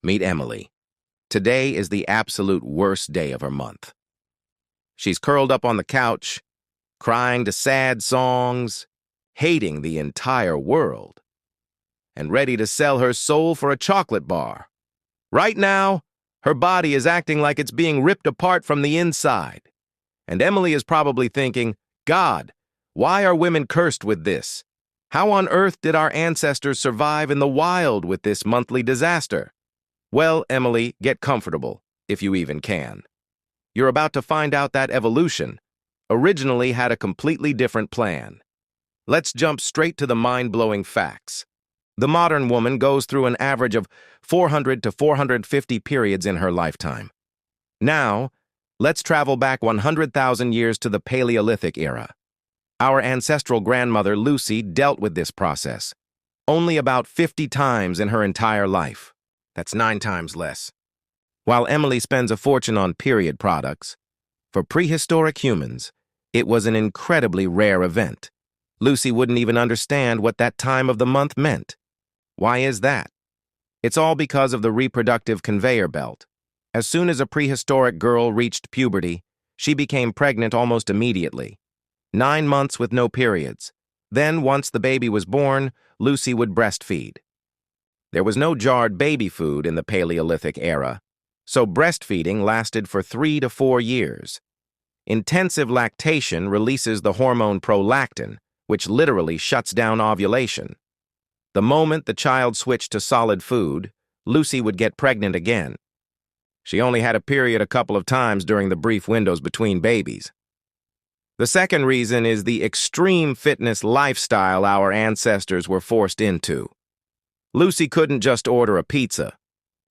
Meet Emily. Today is the absolute worst day of her month. She's curled up on the couch, crying to sad songs, hating the entire world, and ready to sell her soul for a chocolate bar. Right now, her body is acting like it's being ripped apart from the inside. And Emily is probably thinking, God, why are women cursed with this? How on earth did our ancestors survive in the wild with this monthly disaster? Well, Emily, get comfortable, if you even can. You're about to find out that evolution originally had a completely different plan. Let's jump straight to the mind-blowing facts. The modern woman goes through an average of 400 to 450 periods in her lifetime. Now, let's travel back 100,000 years to the Paleolithic era. Our ancestral grandmother, Lucy, dealt with this process only about 50 times in her entire life. That's 9 times less. While Emily spends a fortune on period products, for prehistoric humans, it was an incredibly rare event. Lucy wouldn't even understand what that time of the month meant. Why is that? It's all because of the reproductive conveyor belt. As soon as a prehistoric girl reached puberty, she became pregnant almost immediately. 9 months with no periods. Then, once the baby was born, Lucy would breastfeed. There was no jarred baby food in the Paleolithic era, so breastfeeding lasted for 3 to 4 years. Intensive lactation releases the hormone prolactin, which literally shuts down ovulation. The moment the child switched to solid food, Lucy would get pregnant again. She only had a period a couple of times during the brief windows between babies. The second reason is the extreme fitness lifestyle our ancestors were forced into. Lucy couldn't just order a pizza.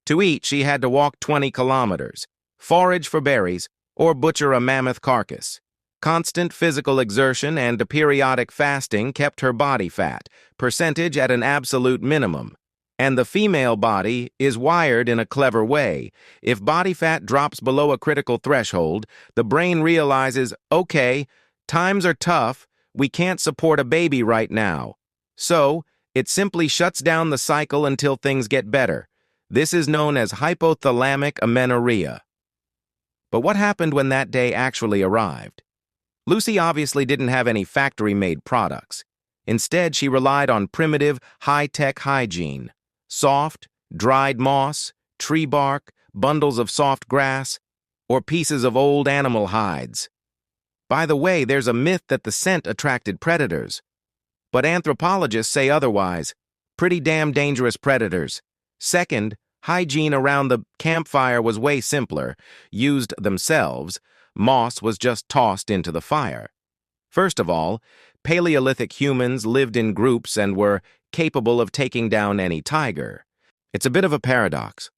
To eat, she had to walk 20 kilometers, forage for berries, or butcher a mammoth carcass. Constant physical exertion and periodic fasting kept her body fat percentage at an absolute minimum. And the female body is wired in a clever way. If body fat drops below a critical threshold, the brain realizes, okay, times are tough, we can't support a baby right now. So, it simply shuts down the cycle until things get better. This is known as hypothalamic amenorrhea. But what happened when that day actually arrived? Lucy obviously didn't have any factory-made products. Instead, she relied on primitive, high-tech hygiene. Soft, dried moss, tree bark, bundles of soft grass, or pieces of old animal hides. By the way, there's a myth that the scent attracted predators. But anthropologists say otherwise. Pretty damn dangerous predators. Second, hygiene around the campfire was way simpler. Used themselves, moss was just tossed into the fire. First of all, Paleolithic humans lived in groups and were capable of taking down any tiger. It's a bit of a paradox.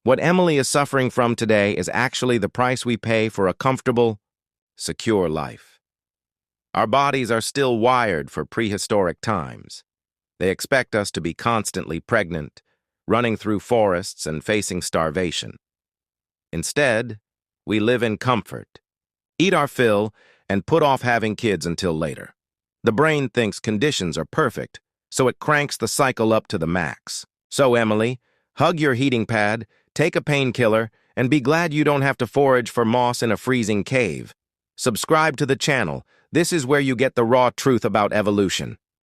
What Emily is suffering from today is actually the price we pay for a comfortable, secure life. Our bodies are still wired for prehistoric times. They expect us to be constantly pregnant, running through forests and facing starvation. Instead, we live in comfort, eat our fill, and put off having kids until later. The brain thinks conditions are perfect, so it cranks the cycle up to the max. So, Emily, hug your heating pad, take a painkiller, and be glad you don't have to forage for moss in a freezing cave. Subscribe to the channel. This is where you get the raw truth about evolution.